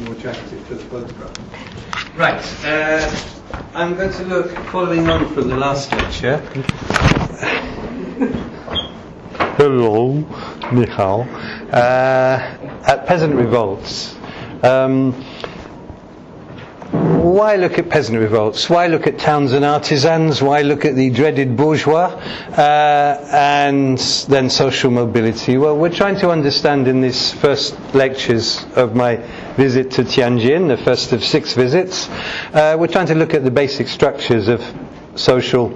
more attractive for the photograph. Right, I'm going to look, following on from the last lecture. Hello, ni hao. At peasant revolts. Why look at peasant revolts? Why look at towns and artisans? Why look at the dreaded bourgeois? And then social mobility? Well, we're trying to understand in these first lectures of my visit to Tianjin, the first of 6 visits, we're trying to look at the basic structures of social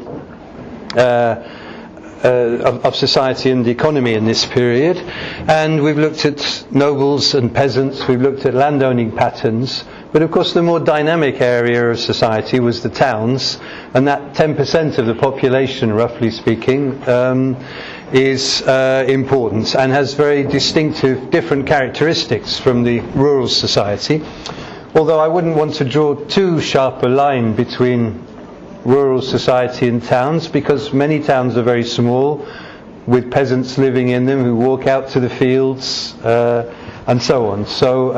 of society and economy in this period. And we've looked at nobles and peasants, we've looked at landowning patterns, but of course the more dynamic area of society was the towns, and that 10% of the population, roughly speaking, is important and has very distinctive different characteristics from the rural society. Although I wouldn't want to draw too sharp a line between rural society and towns, because many towns are very small, with peasants living in them who walk out to the fields and so on. So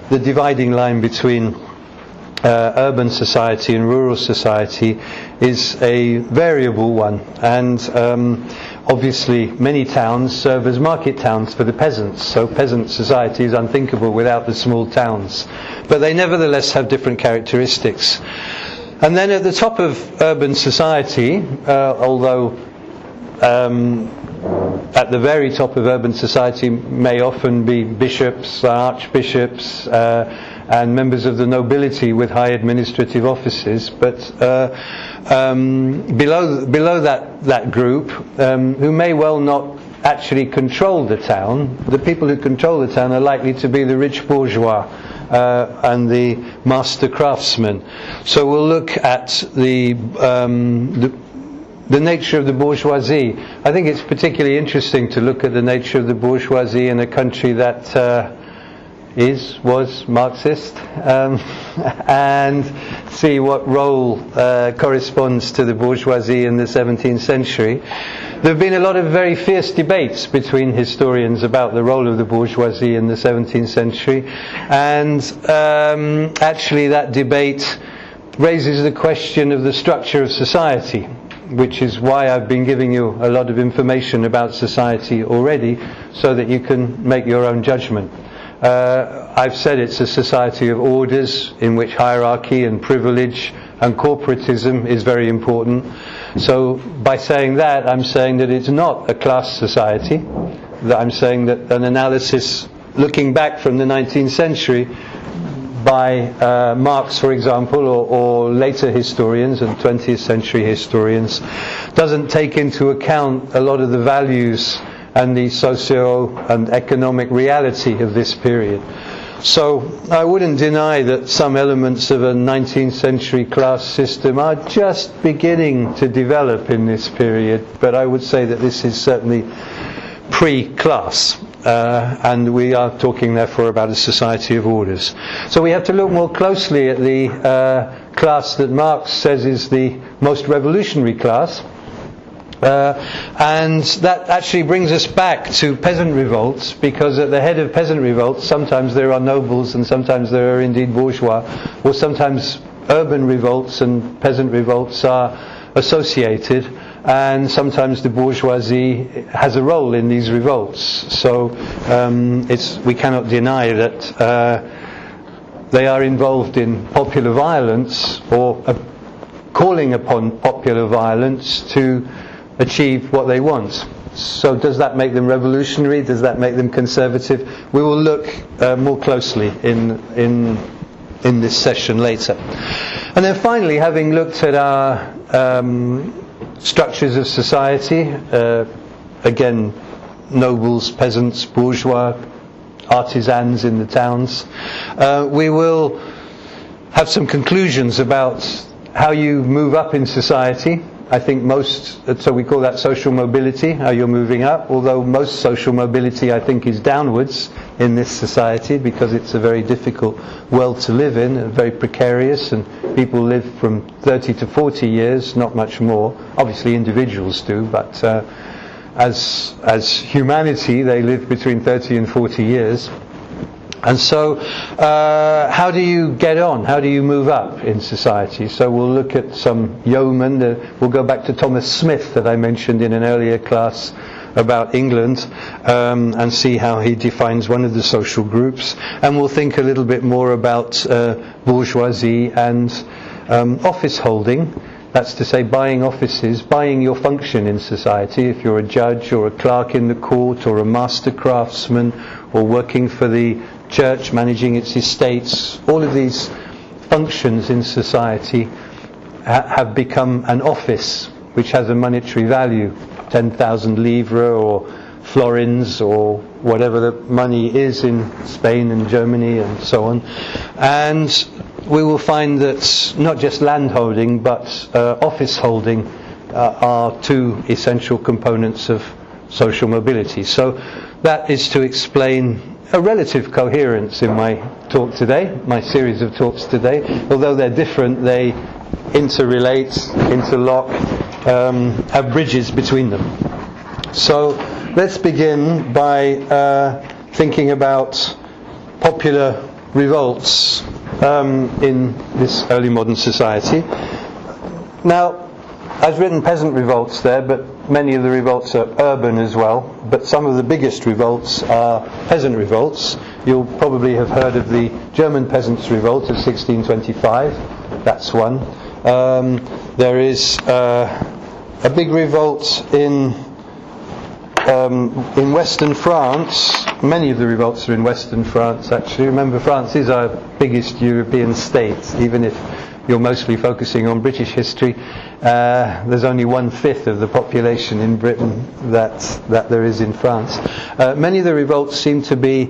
the dividing line between urban society and rural society is a variable one, and obviously many towns serve as market towns for the peasants, so peasant society is unthinkable without the small towns, but they nevertheless have different characteristics. And then at the top of urban society, although at the very top of urban society may often be bishops, archbishops, and members of the nobility with high administrative offices, but below that group, who may well not actually control the town, the people who control the town are likely to be the rich bourgeois and the master craftsmen. So we'll look at the nature of the bourgeoisie. I think it's particularly interesting to look at the nature of the bourgeoisie in a country that was Marxist, and see what role corresponds to the bourgeoisie in the 17th century. There have been a lot of very fierce debates between historians about the role of the bourgeoisie in the 17th century, and actually that debate raises the question of the structure of society, which is why I've been giving you a lot of information about society already, so that you can make your own judgment. I've said it's a society of orders in which hierarchy and privilege and corporatism is very important. So by saying that, I'm saying that it's not a class society. That I'm saying that an analysis looking back from the 19th century by Marx, for example, or later historians and 20th century historians, doesn't take into account a lot of the values and the socio and economic reality of this period. So I wouldn't deny that some elements of a 19th century class system are just beginning to develop in this period, but I would say that this is certainly pre-class, and we are talking therefore about a society of orders. So we have to look more closely at the class that Marx says is the most revolutionary class. And that actually brings us back to peasant revolts, because at the head of peasant revolts sometimes there are nobles and sometimes there are indeed bourgeois, or sometimes urban revolts and peasant revolts are associated, and sometimes the bourgeoisie has a role in these revolts. So we cannot deny that they are involved in popular violence, or calling upon popular violence to achieve what they want. So does that make them revolutionary? Does that make them conservative? We will look more closely in this session later. And then finally, having looked at our structures of society, again, nobles, peasants, bourgeois, artisans in the towns, we will have some conclusions about how you move up in society. I think so we call that social mobility, how you're moving up, although most social mobility I think is downwards in this society, because it's a very difficult world to live in, and very precarious, and people live from 30 to 40 years, not much more. Obviously individuals do, but as humanity they live between 30 and 40 years. And so, how do you get on? How do you move up in society? So we'll look at some yeomen. We'll go back to Thomas Smith that I mentioned in an earlier class about England, and see how he defines one of the social groups. And we'll think a little bit more about bourgeoisie and office holding. That's to say, buying offices, buying your function in society. If you're a judge or a clerk in the court or a master craftsman or working for the church, managing its estates, all of these functions in society have become an office which has a monetary value, 10,000 livres or florins or whatever the money is in Spain and Germany and so on. And we will find that not just land holding but office holding are two essential components of social mobility. So that is to explain a relative coherence in my talk today, my series of talks today. Although they're different, they interrelate, interlock, have bridges between them. So let's begin by thinking about popular revolts in this early modern society. Now, I've written peasant revolts there, but many of the revolts are urban as well. But some of the biggest revolts are peasant revolts. You'll probably have heard of the German Peasants' Revolt of 1625. That's one. There is a big revolt in Western France. Many of the revolts are in Western France, actually. Remember, France is our biggest European state, even if you're mostly focusing on British history. There's only 1/5 of the population in Britain that there is in France. Many of the revolts seem to be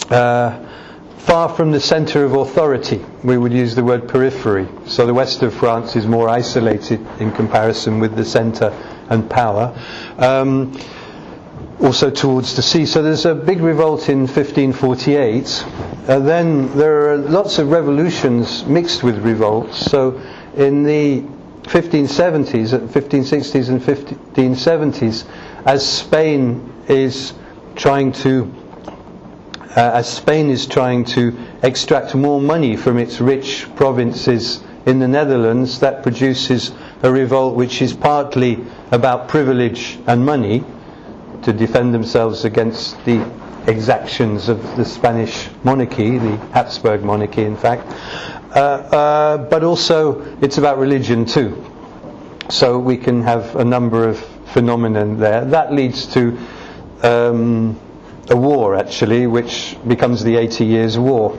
far from the centre of authority. We would use the word periphery. So the west of France is more isolated in comparison with the centre and power. Also towards the sea. So there's a big revolt in 1548. Then there are lots of revolutions mixed with revolts. So in the 1560s and 1570s, as Spain is trying to extract more money from its rich provinces in the Netherlands, that produces a revolt which is partly about privilege and money, to defend themselves against the exactions of the Spanish monarchy, the Habsburg monarchy in fact, but also it's about religion too. So we can have a number of phenomena there. That leads to a war actually, which becomes the 80 Years' War.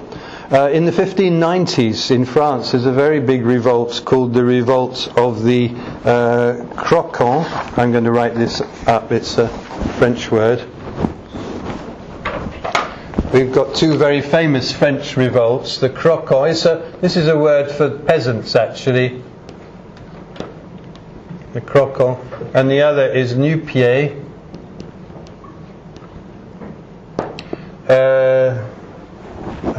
In the 1590s in France there's a very big revolt called the Revolt of the Croquants. I'm going to write this up, it's a French word. We've got two very famous French revolts. The Croquants, this is a word for peasants actually, the Croquants, and the other is Nu-Pieds.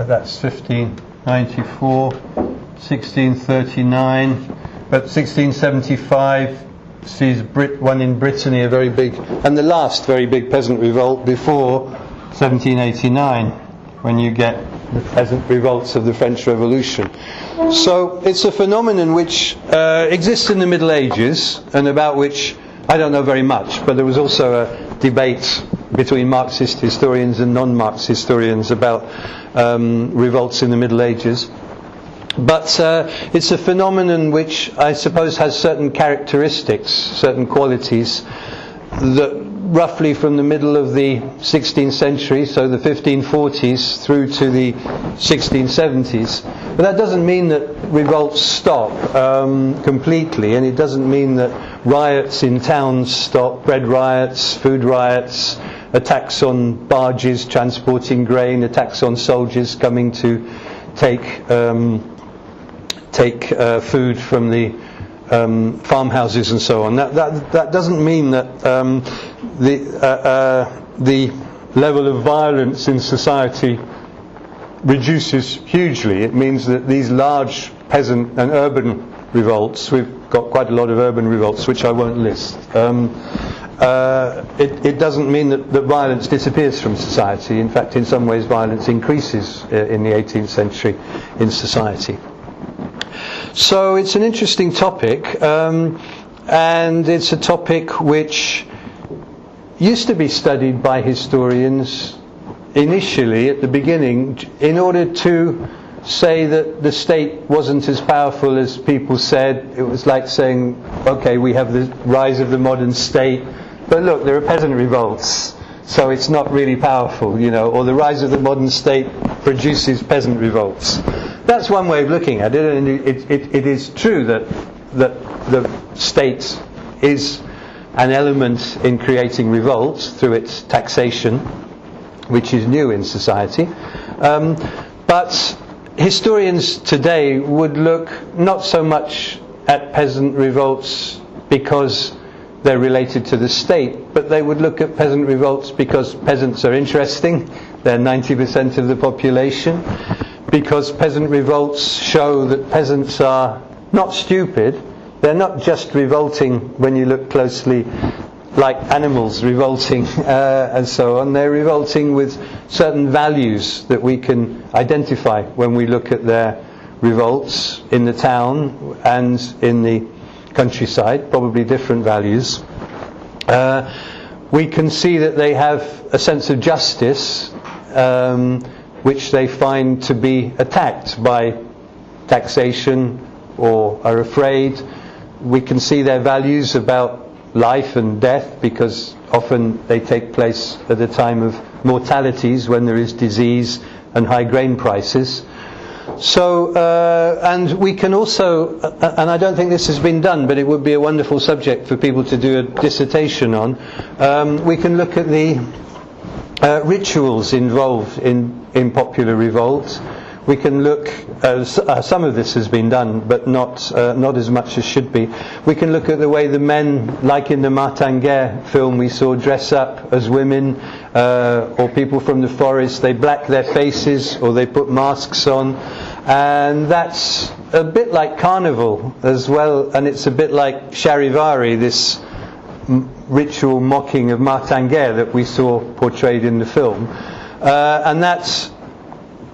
That's 1594, 1639, but 1675 sees one in Brittany, a very big, and the last very big peasant revolt before 1789, when you get the peasant revolts of the French Revolution. So it's a phenomenon which exists in the Middle Ages, and about which I don't know very much, but there was also a debate between Marxist historians and non-Marxist historians about revolts in the Middle Ages. But it's a phenomenon which I suppose has certain characteristics, certain qualities, that roughly from the middle of the 16th century, so the 1540s, through to the 1670s. But that doesn't mean that revolts stop completely, and it doesn't mean that riots in towns stop, bread riots, food riots, attacks on barges transporting grain, attacks on soldiers coming to take food from the farmhouses and so on. That doesn't mean that the level of violence in society reduces hugely. It means that these large peasant and urban revolts, we've got quite a lot of urban revolts which I won't list, it doesn't mean that violence disappears from society. In fact, in some ways, violence increases in the 18th century in society. So it's an interesting topic, and it's a topic which used to be studied by historians initially, at the beginning, in order to say that the state wasn't as powerful as people said. It was like saying, okay, we have the rise of the modern state, but look, there are peasant revolts, so it's not really powerful, or the rise of the modern state produces peasant revolts. That's one way of looking at it, and it is true that the state is an element in creating revolts through its taxation, which is new in society. But historians today would look not so much at peasant revolts because they're related to the state, but they would look at peasant revolts because peasants are interesting. They're 90% of the population. Because peasant revolts show that peasants are not stupid. They're not just revolting, when you look closely, like animals revolting and so on. They're revolting with certain values that we can identify when we look at their revolts in the town and in the countryside, probably different values. We can see that they have a sense of justice, which they find to be attacked by taxation or are afraid. We can see their values about life and death, because often they take place at a time of mortalities when there is disease and high grain prices. So, and we can also, and I don't think this has been done, but it would be a wonderful subject for people to do a dissertation on, we can look at the rituals involved in popular revolt. We can look, some of this has been done, but not as much as should be. We can look at the way the men, like in the Martin Guerre film we saw, dress up as women, or people from the forest. They black their faces, or they put masks on. And that's a bit like carnival as well, and it's a bit like charivari, this ritual mocking of Martin Guerre that we saw portrayed in the film. And that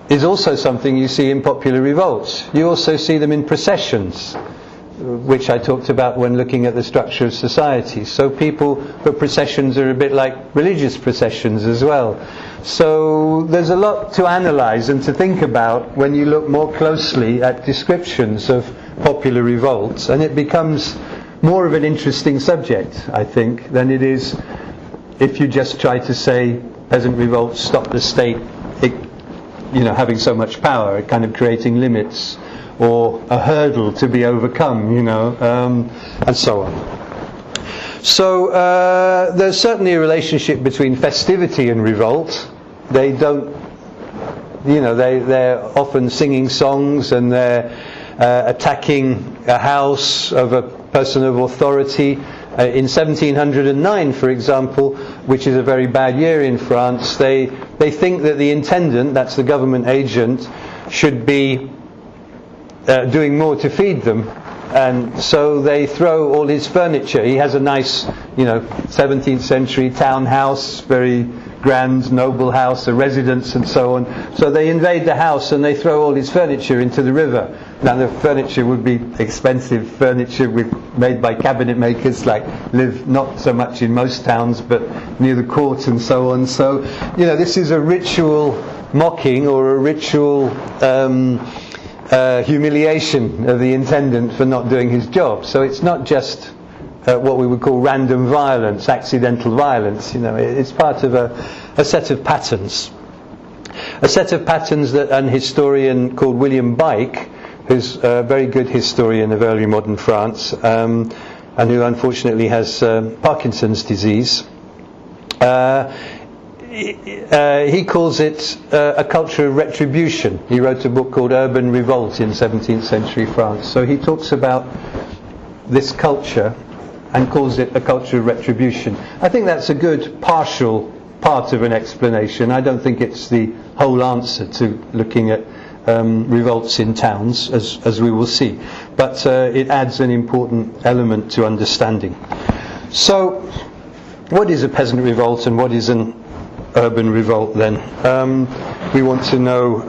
is also something you see in popular revolts. You also see them in processions, which I talked about when looking at the structure of society. So but processions are a bit like religious processions as well. So there's a lot to analyse and to think about when you look more closely at descriptions of popular revolts, and it becomes more of an interesting subject, I think, than it is if you just try to say peasant revolts stop the state having so much power, kind of creating limits or a hurdle to be overcome, and so on. So there's certainly a relationship between festivity and revolt. They don't, they're often singing songs, and they're attacking a house of a person of authority. In 1709, for example, which is a very bad year in France, they think that the intendant, that's the government agent, should be doing more to feed them, and so they throw all his furniture. He has a nice, 17th century townhouse, very grand, noble house, a residence and so on. So they invade the house and they throw all his furniture into the river. Now the furniture would be expensive furniture made by cabinet makers, live not so much in most towns, but near the court and so on. So, this is a ritual mocking or a ritual humiliation of the intendant for not doing his job. So it's not just what we would call random violence, accidental violence. It's part of a set of patterns. A set of patterns that an historian called William Bike, who's a very good historian of early modern France, and who unfortunately has Parkinson's disease, he calls it a culture of retribution. He wrote a book called Urban Revolt in 17th century France. So he talks about this culture and calls it a culture of retribution. I think that's a good partial part of an explanation. I don't think it's the whole answer to looking at revolts in towns, as we will see. But it adds an important element to understanding. So what is a peasant revolt and what is an urban revolt then? We want to know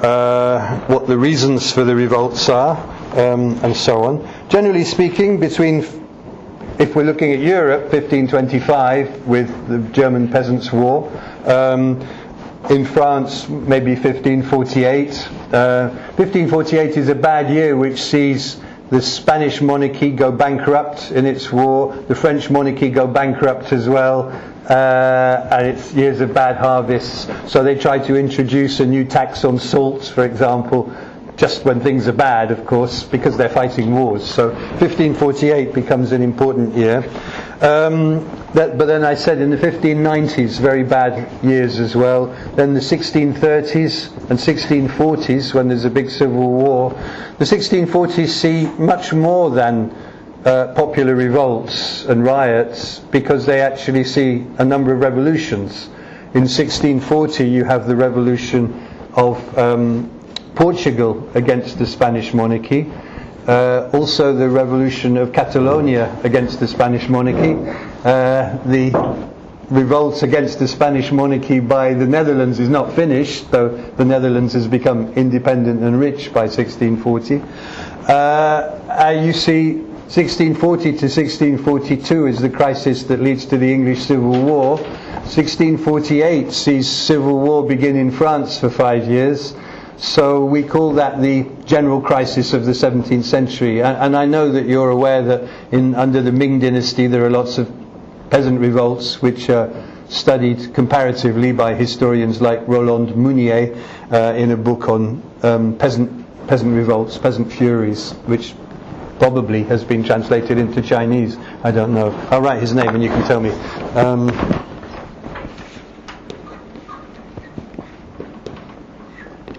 what the reasons for the revolts are, and so on. Generally speaking, if we're looking at Europe, 1525 with the German Peasants' War, in France maybe 1548. 1548 is a bad year which sees the Spanish monarchy go bankrupt in its war, the French monarchy go bankrupt as well, and it's years of bad harvests, so they try to introduce a new tax on salt, for example, just when things are bad, of course, because they're fighting wars. So 1548 becomes an important year. But then I said in the 1590s, very bad years as well. Then the 1630s and 1640s, when there's a big civil war. The 1640s see much more than popular revolts and riots, because they actually see a number of revolutions. In 1640 you have the revolution of Portugal against the Spanish monarchy, also the revolution of Catalonia against the Spanish monarchy, the revolts against the Spanish monarchy by the Netherlands is not finished, though the Netherlands has become independent and rich by 1640. You see 1640 to 1642 is the crisis that leads to the English Civil War. 1648 sees civil war begin in France for 5 years. So we call that the general crisis of the 17th century. And I know that you're aware that under the Ming dynasty there are lots of peasant revolts which are studied comparatively by historians like Roland Mounier in a book on peasant revolts, peasant furies, which probably has been translated into Chinese. I don't know. I'll write his name and you can tell me.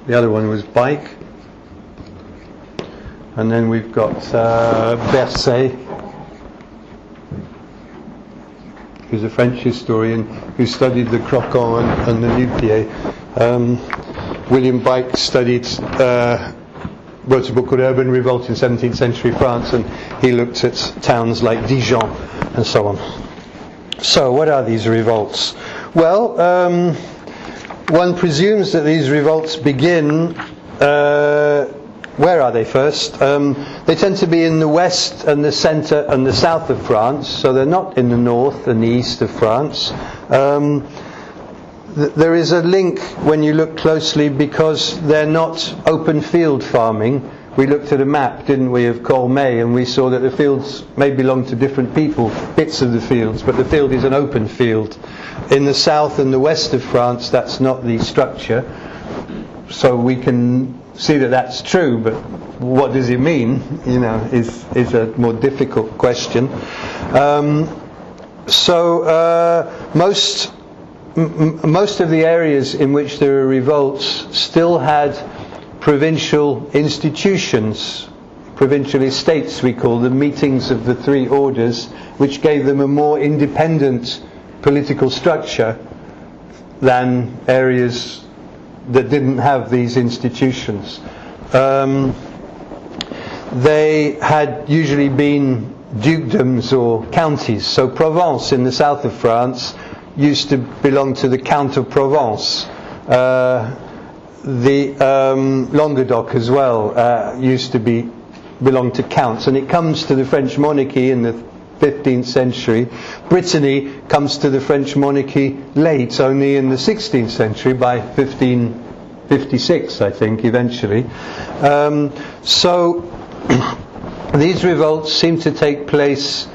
The other one was Bike. And then we've got Berset, who's a French historian who studied the Croquant and the Nu-Pieds. William Bike wrote a book called Urban Revolt in 17th century France, and he looked at towns like Dijon and so on. So what are these revolts? Well, one presumes that these revolts begin, where are they first? They tend to be in the west and the centre and the south of France, so they're not in the north and the east of France. There is a link when you look closely, because they're not open field farming. We looked at a map, didn't we, of Colmay, and we saw that the fields may belong to different people, bits of the fields, but the field is an open field. In the south and the west of France, that's not the structure. So we can see that that's true, but what does it mean, is a more difficult question. Most of the areas in which there are revolts still had provincial institutions, provincial estates we call them, meetings of the three orders, which gave them a more independent political structure than areas that didn't have these institutions. They had usually been dukedoms or counties. So Provence in the south of France used to belong to the Count of Provence. The Languedoc as well used to belong to counts, and it comes to the French monarchy in the 15th century. Brittany comes to the French monarchy late, only in the 16th century, by 1556 I think eventually. So these revolts seem to take place,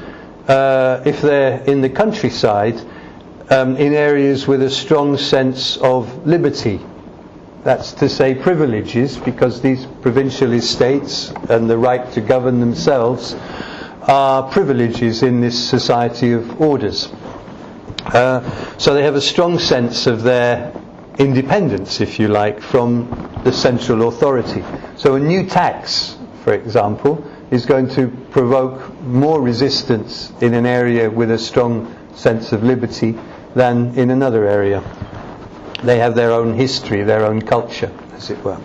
if they're in the countryside, in areas with a strong sense of liberty. That's to say privileges, because these provincial estates and the right to govern themselves are privileges in this society of orders. So they have a strong sense of their independence, if you like, from the central authority. So a new tax, for example, is going to provoke more resistance in an area with a strong sense of liberty than in another area. They have their own history, their own culture, as it were.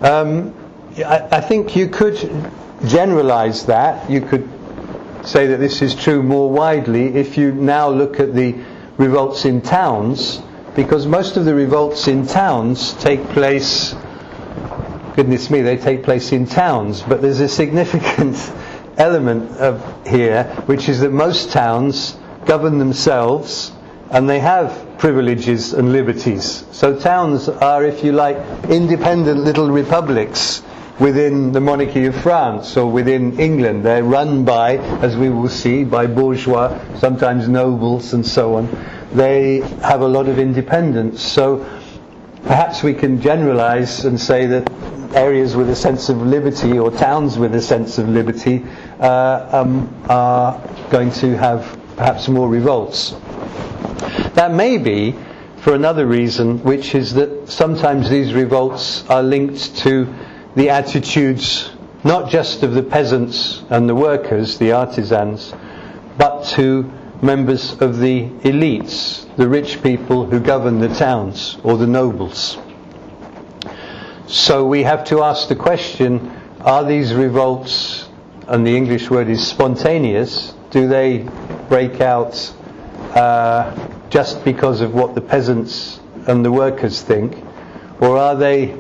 I think you could generalize that. You could say that this is true more widely if you now look at the revolts in towns, because most of the revolts in towns take place, goodness me, they take place in towns, but there's a significant element of here, which is that most towns govern themselves and they have privileges and liberties. So towns are, if you like, independent little republics within the monarchy of France or within England. They're run by, as we will see, by bourgeois, sometimes nobles and so on. They have a lot of independence. So perhaps we can generalize and say that areas with a sense of liberty, or towns with a sense of liberty, are going to have perhaps more revolts. That may be for another reason, which is that sometimes these revolts are linked to the attitudes not just of the peasants and the workers, the artisans, but to members of the elites, the rich people who govern the towns, or the nobles. So we have to ask the question, are these revolts, and the English word is spontaneous, do they break out just because of what the peasants and the workers think, or are they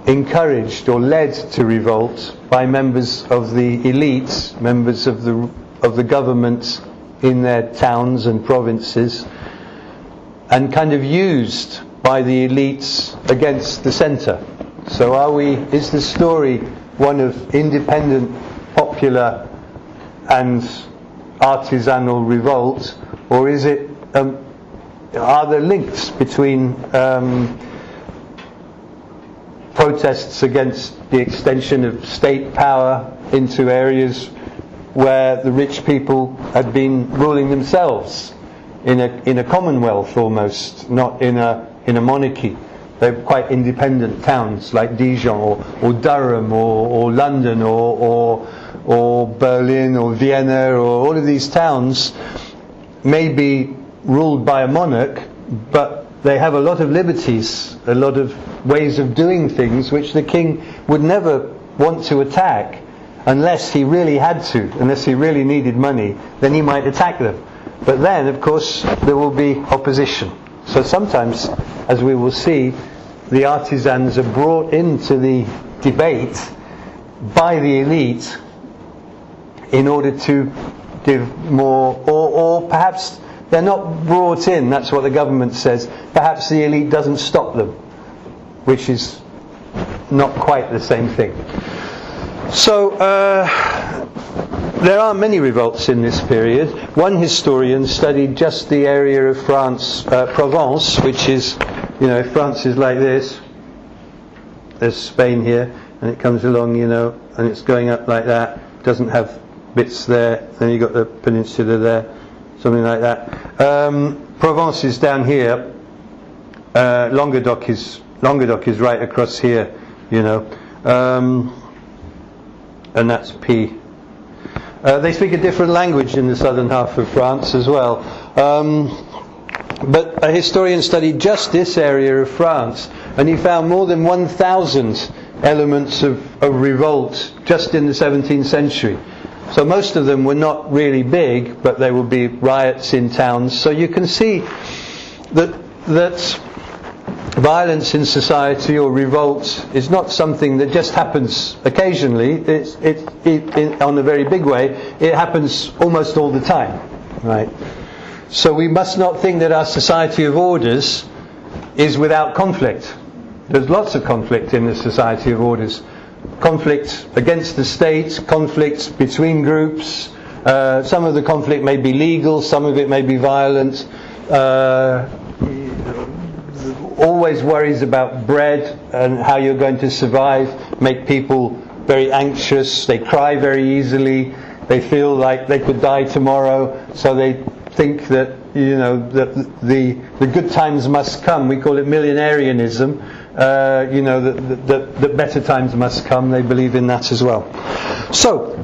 encouraged or led to revolt by members of the elites, members of the government in their towns and provinces, and kind of used by the elites against the centre? So is the story one of independent, popular and artisanal revolt, or is it, are there links between protests against the extension of state power into areas where the rich people had been ruling themselves in a commonwealth almost, not in a monarchy? They're quite independent towns like Dijon or Durham or London or Berlin or Vienna, or all of these towns may be ruled by a monarch, but they have a lot of liberties, a lot of ways of doing things which the king would never want to attack unless he really had to, unless he really needed money, then he might attack them. But then, of course, there will be opposition. So sometimes, as we will see, the artisans are brought into the debate by the elite in order to give more, or perhaps they're not brought in, that's what the government says, perhaps the elite doesn't stop them, which is not quite the same thing. So there are many revolts in this period. One historian studied just the area of France, Provence, which is, if France is like this, there's Spain here, and it comes along, and it's going up like that, doesn't have bits there, then you've got the peninsula there, something like that. Provence is down here, Languedoc is right across here, and that's P. They speak a different language in the southern half of France as well. But a historian studied just this area of France, and he found more than 1,000 elements of revolt just in the 17th century. So most of them were not really big, but there would be riots in towns. So you can see that violence in society or revolt is not something that just happens occasionally. On a very big way, it happens almost all the time, right? So we must not think that our society of orders is without conflict. There's lots of conflict in the society of orders. Conflict against the state, conflict between groups. Some of the conflict may be legal, some of it may be violent. Always worries about bread and how you're going to survive make people very anxious. They cry very easily. They feel like they could die tomorrow, so they think that that the good times must come. We call it millenarianism. That better times must come. They believe in that as well. So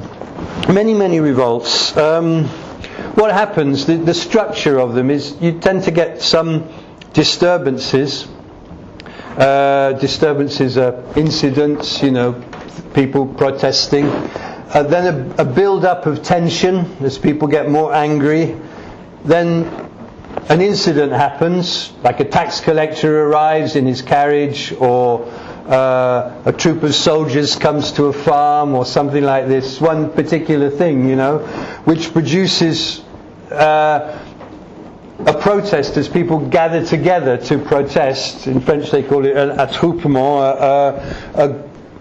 many revolts. What happens? The structure of them is you tend to get some disturbances. Disturbances are incidents, people protesting. Then a build-up of tension as people get more angry. Then an incident happens, like a tax collector arrives in his carriage, or a troop of soldiers comes to a farm, or something like this. One particular thing, which produces a protest as people gather together to protest. In French they call it an attroupement,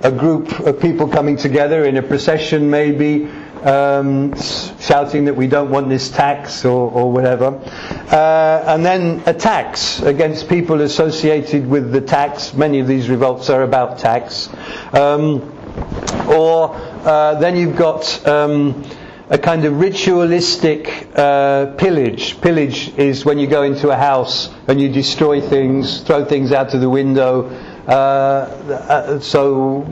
a group of people coming together in a procession maybe, shouting that we don't want this tax or whatever. And then attacks against people associated with the tax. Many of these revolts are about tax. Then you've got a kind of ritualistic pillage. Pillage is when you go into a house and you destroy things, throw things out of the window. So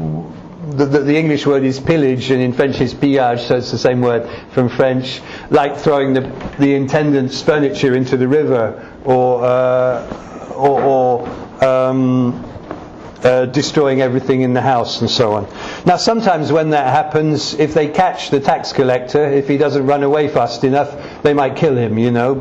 the English word is pillage, and in French is pillage, so it's the same word from French. Like throwing the intendant's furniture into the river, or destroying everything in the house and so on. Now sometimes when that happens, if they catch the tax collector, if he doesn't run away fast enough, they might kill him,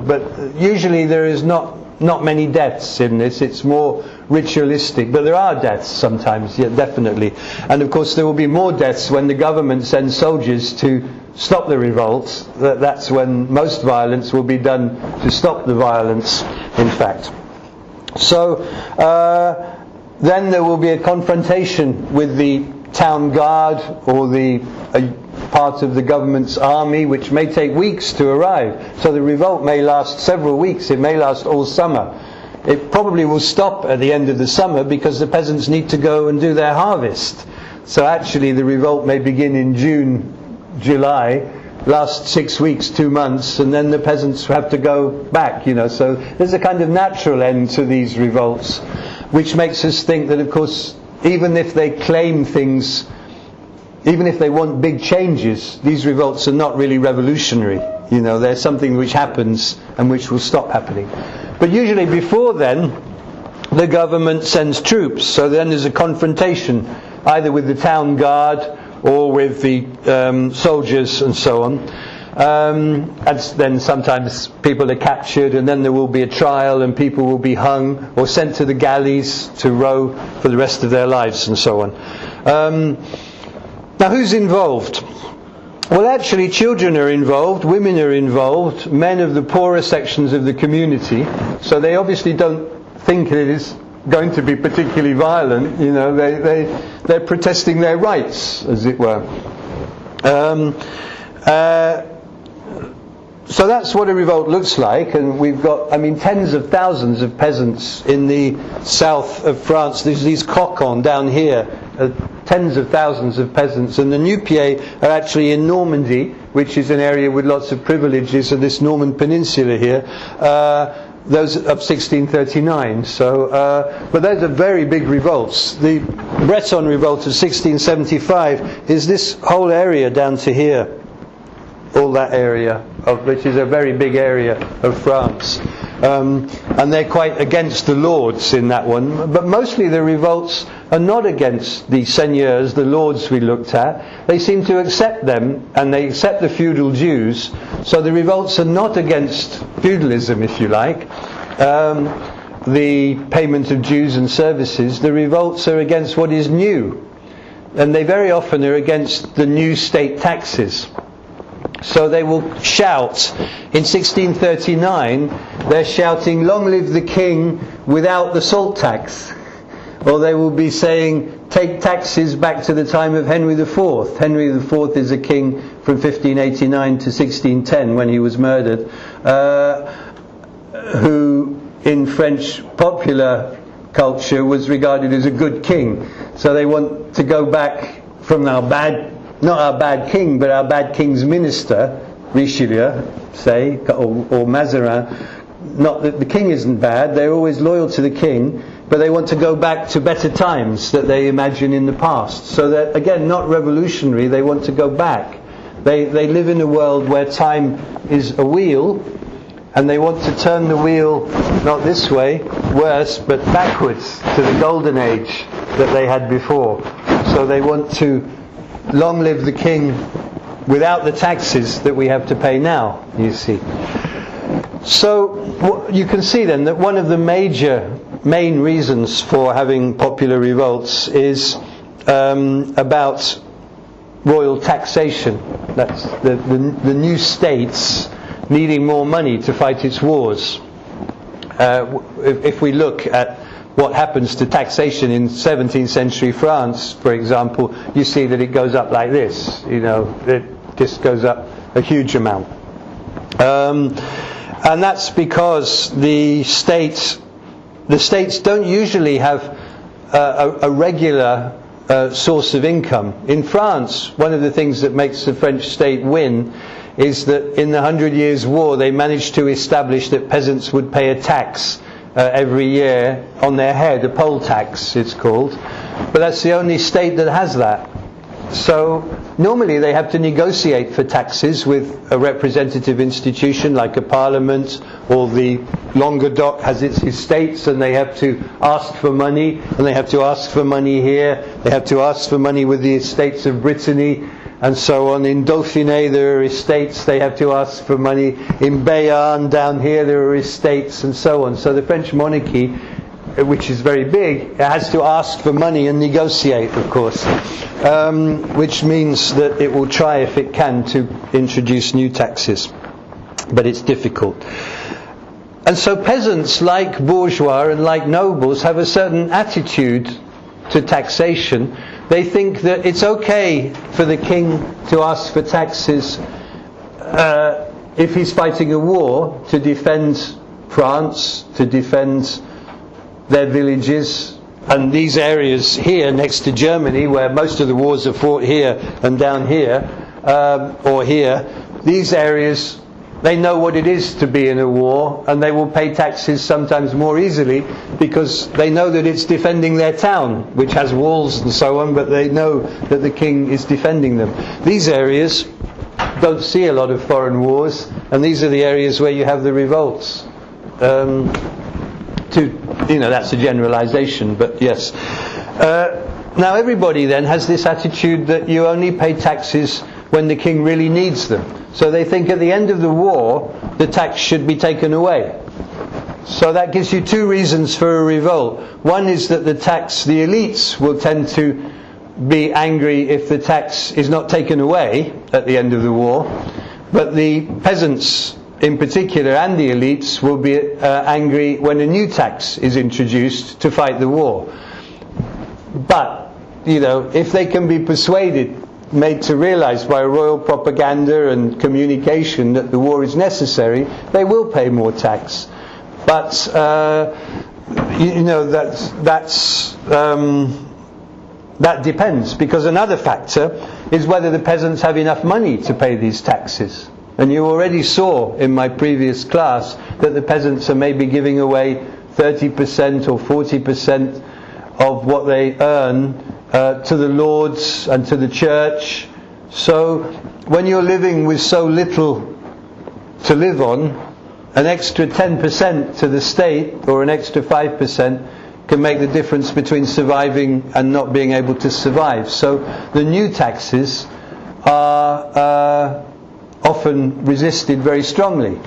But usually there is not many deaths in this. It's more ritualistic. But there are deaths sometimes, yeah, definitely. And of course there will be more deaths when the government sends soldiers to stop the revolts. That's when most violence will be done to stop the violence, in fact. So then there will be a confrontation with the town guard or a part of the government's army, which may take weeks to arrive. So the revolt may last several weeks. It may last all summer. It probably will stop at the end of the summer because the peasants need to go and do their harvest. So actually the revolt may begin in June, July, last 6 weeks, 2 months, and then the peasants have to go back, So there's a kind of natural end to these revolts, which makes us think that, of course, even if they claim things, even if they want big changes, these revolts are not really revolutionary. They're something which happens and which will stop happening. But usually before then, the government sends troops. So then there's a confrontation, either with the town guard or with the soldiers and so on. And then sometimes people are captured, and then there will be a trial, and people will be hung or sent to the galleys to row for the rest of their lives and so on. Now who's involved? Well, actually children are involved, women are involved, men of the poorer sections of the community. So they obviously don't think it is going to be particularly violent. They're protesting their rights, as it were. So that's what a revolt looks like, and we've got, tens of thousands of peasants in the south of France. There's these coqons down here, tens of thousands of peasants, and the Nu-Pieds are actually in Normandy, which is an area with lots of privileges of this Norman peninsula here. Those of 1639. But those are very big revolts. The Breton revolt of 1675 is this whole area down to here. All that area, which is a very big area of France. And they're quite against the lords in that one. But mostly the revolts are not against the seigneurs, the lords we looked at. They seem to accept them, and they accept the feudal dues. So the revolts are not against feudalism, if you like, the payment of dues and services. The revolts are against what is new. And they very often are against the new state taxes. So they will shout. In 1639, they're shouting, "Long live the king without the salt tax." Or they will be saying, "Take taxes back to the time of Henry IV." Henry IV is a king from 1589 to 1610 when he was murdered, who in French popular culture was regarded as a good king. So they want to go back from not our bad king, but our bad king's minister, Richelieu, say, or Mazarin. Not that the king isn't bad, they're always loyal to the king, but they want to go back to better times that they imagine in the past. So they're, again, not revolutionary, they want to go back. They live in a world where time is a wheel, and they want to turn the wheel, not this way, worse, but backwards to the golden age that they had before. So they want to long live the king without the taxes that we have to pay now, you see. So you can see then that one of the main reasons for having popular revolts is about royal taxation. That's the new states needing more money to fight its wars. If we look at what happens to taxation in 17th century France, for example, you see that it goes up like this. It just goes up a huge amount. And that's because the states don't usually have a regular source of income. In France, one of the things that makes the French state win is that in the 100 Years' War they managed to establish that peasants would pay a tax every year on their head, a poll tax it's called. But that's the only state that has that. So normally they have to negotiate for taxes with a representative institution like a parliament, or the Languedoc has its estates and they have to ask for money, and they have to ask for money here, they have to ask for money with the estates of Brittany, and so on. In Dauphiné there are estates, they have to ask for money. In Béarn down here there are estates, and so on. So the French monarchy, which is very big, has to ask for money and negotiate, of course, which means that it will try, if it can, to introduce new taxes. But it's difficult. And so peasants, like bourgeois and like nobles, have a certain attitude to taxation. They think that it's okay for the king to ask for taxes if he's fighting a war to defend France, to defend their villages, and these areas here next to Germany, where most of the wars are fought here and down here, or here, these areas, they know what it is to be in a war, and they will pay taxes sometimes more easily because they know that it's defending their town, which has walls and so on, but they know that the king is defending them. These areas don't see a lot of foreign wars, and these are the areas where you have the revolts. That's a generalization, but yes. Now everybody then has this attitude that you only pay taxes when the king really needs them. So they think at the end of the war, the tax should be taken away. So that gives you two reasons for a revolt. One is that the elites will tend to be angry if the tax is not taken away at the end of the war. But the peasants in particular, and the elites, will be angry when a new tax is introduced to fight the war. But, if they can be persuaded, made to realize by royal propaganda and communication that the war is necessary, they will pay more tax. But, that depends, because another factor is whether the peasants have enough money to pay these taxes. And you already saw in my previous class that the peasants are maybe giving away 30% or 40% of what they earn to the lords and to the church. So when you're living with so little to live on, an extra 10% to the state or an extra 5% can make the difference between surviving and not being able to survive. So the new taxes are often resisted very strongly.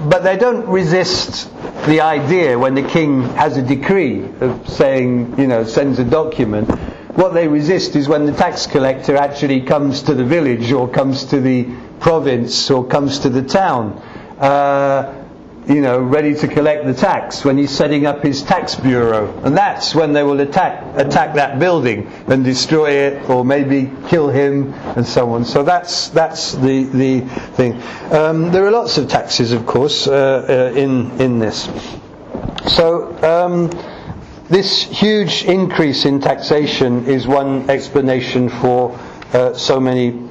But they don't resist the idea when the king has a decree of saying, sends a document. What they resist is when the tax collector actually comes to the village or comes to the province or comes to the town, ready to collect the tax, when he's setting up his tax bureau. And that's when they will attack that building and destroy it, or maybe kill him, and so on. So that's the thing. There are lots of taxes, of course, in this. So this huge increase in taxation is one explanation for so many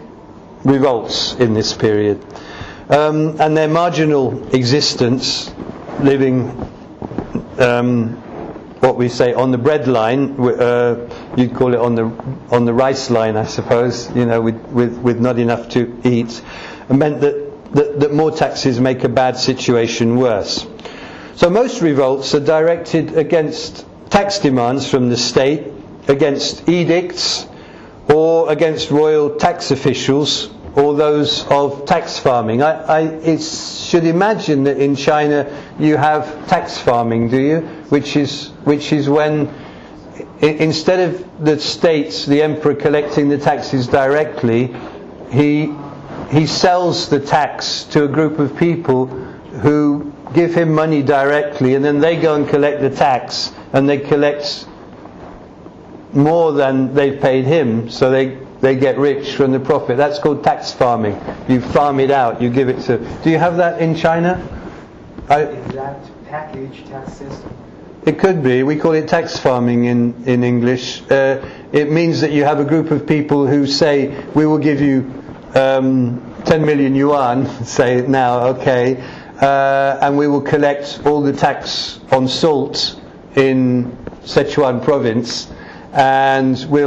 revolts in this period. And their marginal existence, living, what we say, on the bread line, you'd call it on the rice line, I suppose, with not enough to eat, meant that more taxes make a bad situation worse. So most revolts are directed against tax demands from the state, against edicts, or against royal tax officials, or those of tax farming. I should imagine that in China you have tax farming, do you? Which is when, instead of the states, the emperor collecting the taxes directly, he sells the tax to a group of people who give him money directly, and then they go and collect the tax, and they collect more than they've paid him, so they get rich from the profit. That's called tax farming. You farm it out, you give it to... Do you have that in China? Is that package tax system? It could be. We call it tax farming in English. It means that you have a group of people who say, we will give you 10 million yuan, say now, okay, and we will collect all the tax on salt in Sichuan province, and we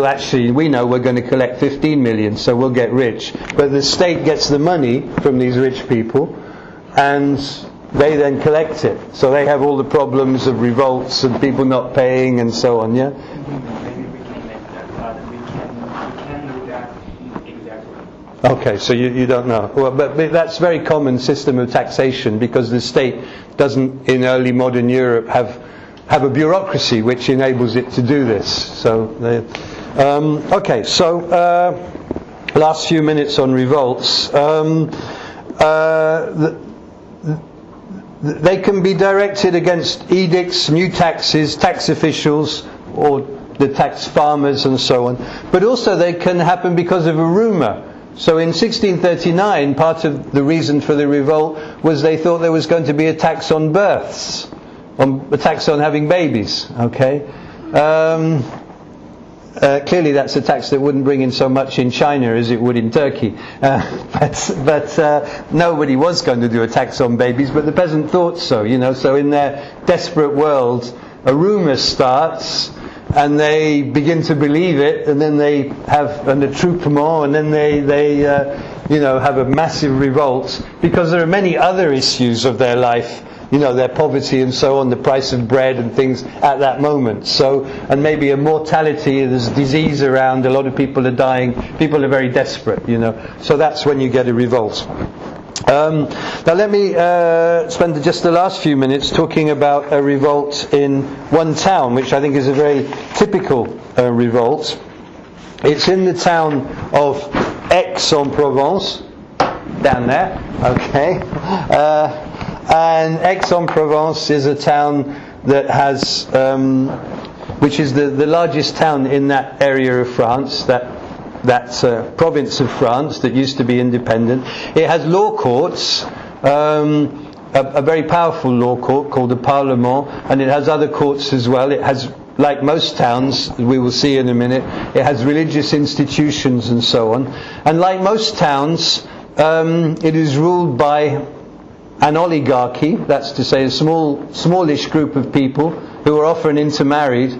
know we're going to collect 15 million, so we'll get rich. But the state gets the money from these rich people, and they then collect it. So they have all the problems of revolts and people not paying and so on, yeah? Maybe we can make that, but we can do that exactly. Okay, so you don't know. Well, but that's a very common system of taxation, because the state doesn't, in early modern Europe, have a bureaucracy which enables it to do this. So, okay, so last few minutes on revolts. They can be directed against edicts, new taxes, tax officials, or the tax farmers and so on. But also they can happen because of a rumour. So in 1639, part of the reason for the revolt was they thought there was going to be a tax on births, a tax on having babies. Okay, clearly that's a tax that wouldn't bring in so much in China as it would in Turkey. But nobody was going to do a tax on babies, but the peasant thought so. You know, so in their desperate world, a rumour starts, and they begin to believe it, and then they have an attroupement, and then they have a massive revolt, because there are many other issues of their life, their poverty and so on, the price of bread and things at that moment. So, and maybe a mortality, there's disease around, a lot of people are dying, people are very desperate, So that's when you get a revolt. Now let me spend just the last few minutes talking about a revolt in one town, which I think is a very typical revolt. It's in the town of Aix-en-Provence, down there, okay. And Aix-en-Provence is a town that has, which is the largest town in that area of France, that province of France that used to be independent. It has law courts, a very powerful law court called the Parlement, and it has other courts as well. It has, like most towns, we will see in a minute, it has religious institutions and so on. And like most towns, it is ruled by an oligarchy, that's to say a smallish group of people who are often intermarried,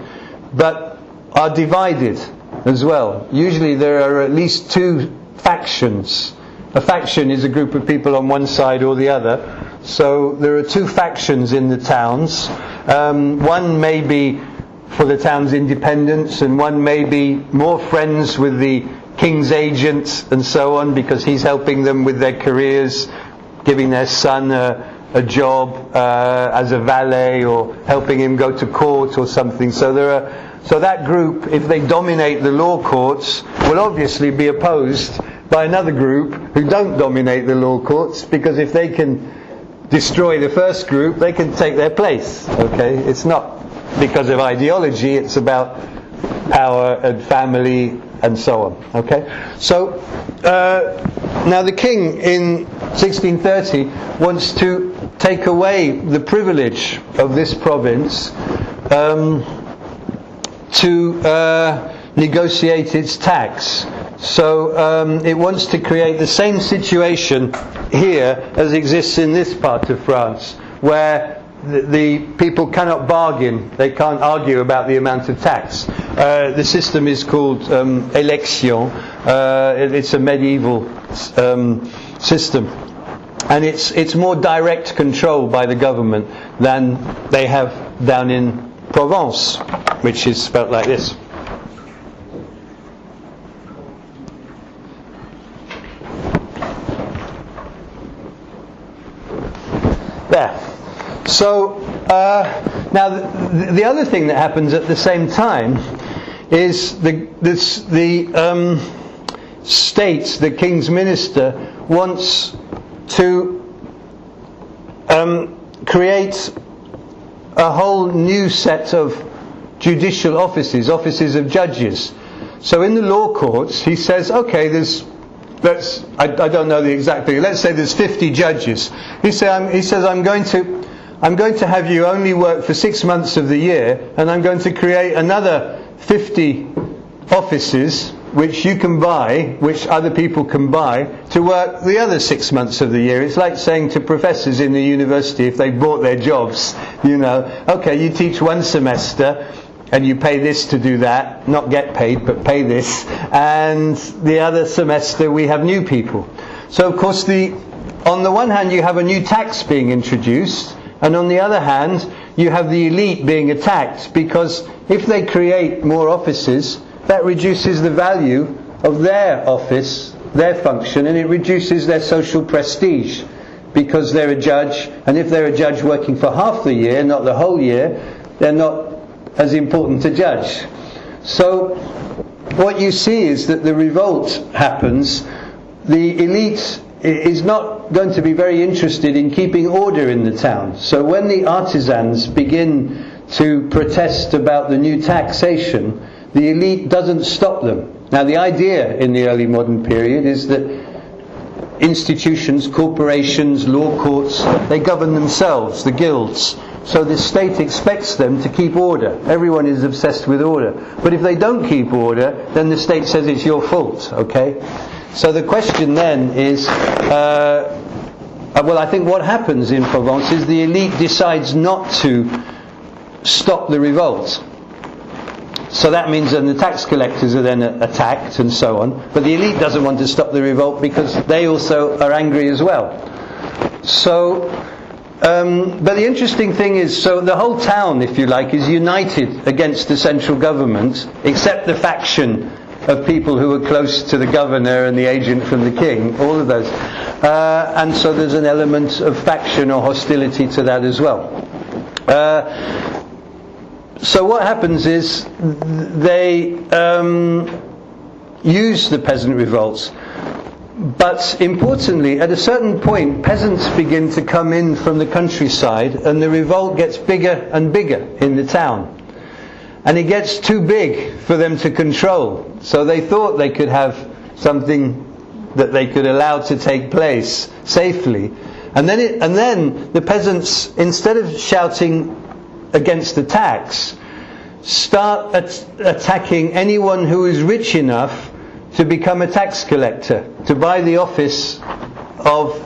but are divided as well. Usually there are at least two factions. A faction is a group of people on one side or the other. So there are two factions in the towns. One may be for the town's independence, and one may be more friends with the king's agent and so on, because he's helping them with their careers, giving their son a job as a valet, or helping him go to court or something. So that group, if they dominate the law courts, will obviously be opposed by another group who don't dominate the law courts, because if they can destroy the first group, they can take their place. Okay, it's not because of ideology; it's about power and family and so on. Okay, so now the king in 1630 wants to take away the privilege of this province to negotiate its tax. So it wants to create the same situation here as exists in this part of France, where the people cannot bargain, they can't argue about the amount of tax. The system is called élection. It's a medieval system, and it's more direct control by the government than they have down in Provence, which is spelt like this. There. So now the other thing that happens at the same time is the state, the King's Minister, wants to create a whole new set of judicial offices of judges. So in the law courts, he says, okay, I don't know the exact figure. Let's say there's 50 judges. He says, I'm going to have you only work for 6 months of the year, and I'm going to create another 50 offices which you can buy, which other people can buy, to work the other 6 months of the year. It's like saying to professors in the university, if they bought their jobs, okay, you teach one semester, and you pay this to do that, not get paid, but pay this, and the other semester we have new people. So of course on the one hand you have a new tax being introduced, and on the other hand you have the elite being attacked, because if they create more offices, that reduces the value of their office, their function, and it reduces their social prestige, because they're a judge, and if they're a judge working for half the year, not the whole year, they're not as important to judge. So what you see is that the revolt happens. The elite is not going to be very interested in keeping order in the town. So when the artisans begin to protest about the new taxation, the elite doesn't stop them. Now the idea in the early modern period is that institutions, corporations, law courts, they govern themselves, the guilds. So the state expects them to keep order. Everyone is obsessed with order. But if they don't keep order, then the state says it's your fault, okay? So the question then is, I think what happens in Provence is the elite decides not to stop the revolt. So that means then the tax collectors are then attacked and so on. But the elite doesn't want to stop the revolt because they also are angry as well. So, but the interesting thing is, so the whole town, if you like, is united against the central government, except the faction of people who are close to the governor and the agent from the king, all of those. And so there's an element of faction or hostility to that as well. So what happens is they use the peasant revolts, but importantly, at a certain point, peasants begin to come in from the countryside, and the revolt gets bigger and bigger in the town. And it gets too big for them to control. So they thought they could have something that they could allow to take place safely. And then the peasants, instead of shouting against the tax, start attacking anyone who is rich enough to become a tax collector, to buy the office of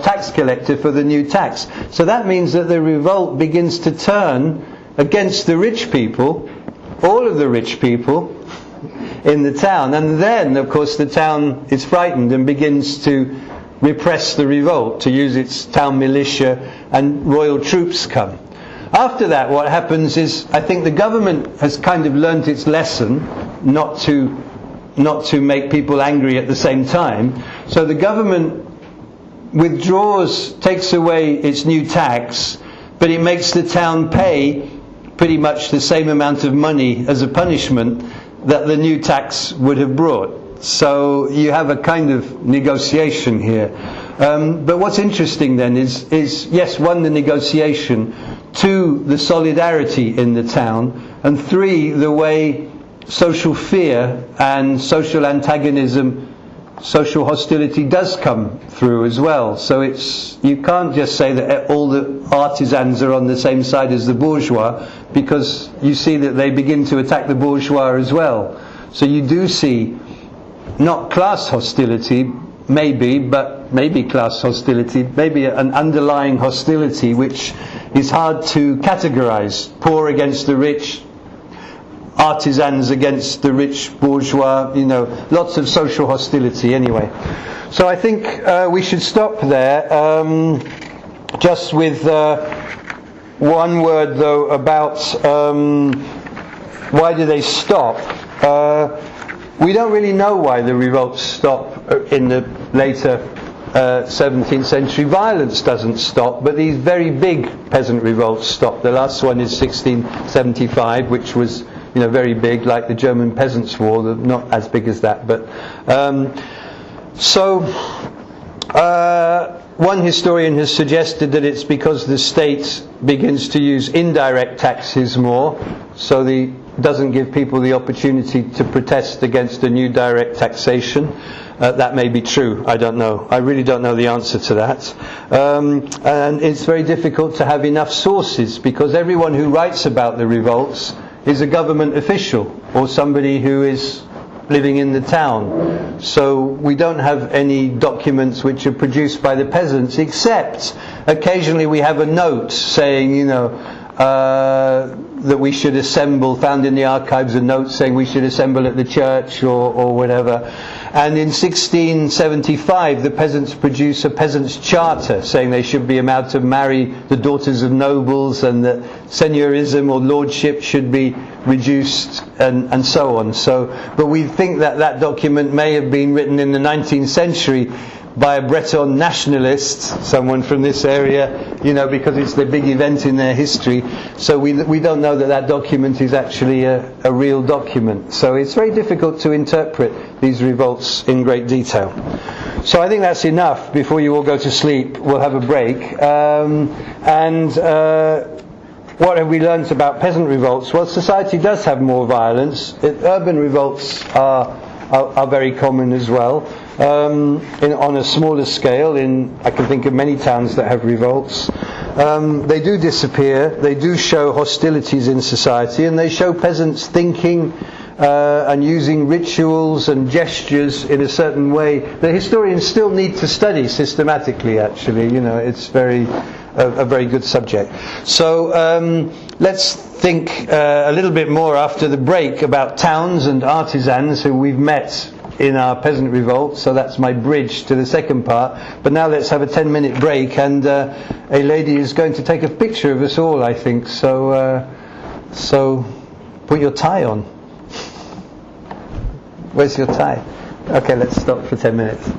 tax collector for the new tax. So that means that the revolt begins to turn against the rich people, all of the rich people in the town. And then, of course, the town is frightened and begins to repress the revolt, to use its town militia, and royal troops come. After that, what happens is, I think the government has kind of learnt its lesson not to make people angry at the same time. So the government withdraws, takes away its new tax, but it makes the town pay pretty much the same amount of money as a punishment that the new tax would have brought. So you have a kind of negotiation here. But what's interesting then is yes, one, the negotiation, two, the solidarity in the town, and three, the way social fear and social antagonism, social hostility does come through as well. So you can't just say that all the artisans are on the same side as the bourgeois, because you see that they begin to attack the bourgeois as well. So you do see not class hostility, maybe class hostility, maybe an underlying hostility which is hard to categorize. Poor against the rich, artisans against the rich bourgeois, lots of social hostility anyway. So I think we should stop there, just with one word though about why do they stop. We don't really know why the revolts stop in the later 17th century violence doesn't stop, but these very big peasant revolts stop. The last one is 1675, which was, very big, like the German Peasants' War, not as big as that, but one historian has suggested that it's because the state begins to use indirect taxes more, so doesn't give people the opportunity to protest against a new direct taxation. That may be true, I don't know. I really don't know the answer to that. And it's very difficult to have enough sources, because everyone who writes about the revolts is a government official or somebody who is living in the town. So we don't have any documents which are produced by the peasants, except occasionally we have a note saying, that we should assemble, found in the archives, a note saying we should assemble at the church or whatever. And in 1675 the peasants produce a peasants' charter saying they should be allowed to marry the daughters of nobles, and that seigneurism or lordship should be reduced, and so on. But we think that document may have been written in the 19th century by a Breton nationalist, someone from this area, because it's the big event in their history. So we don't know that document is actually a real document. So it's very difficult to interpret these revolts in great detail. So I think that's enough. Before you all go to sleep, we'll have a break. What have we learnt about peasant revolts? Well, society does have more violence. Urban revolts are very common as well. On a smaller scale, I can think of many towns that have revolts. They do disappear, they do show hostilities in society, and they show peasants thinking and using rituals and gestures in a certain way that historians still need to study systematically, actually. It's a very good subject. So let's think a little bit more after the break about towns and artisans who we've met in our peasant revolt. So that's my bridge to the second part. But now let's have a 10-minute break, and a lady is going to take a picture of us all, I think. So put your tie on. Where's your tie? Okay, let's stop for 10 minutes.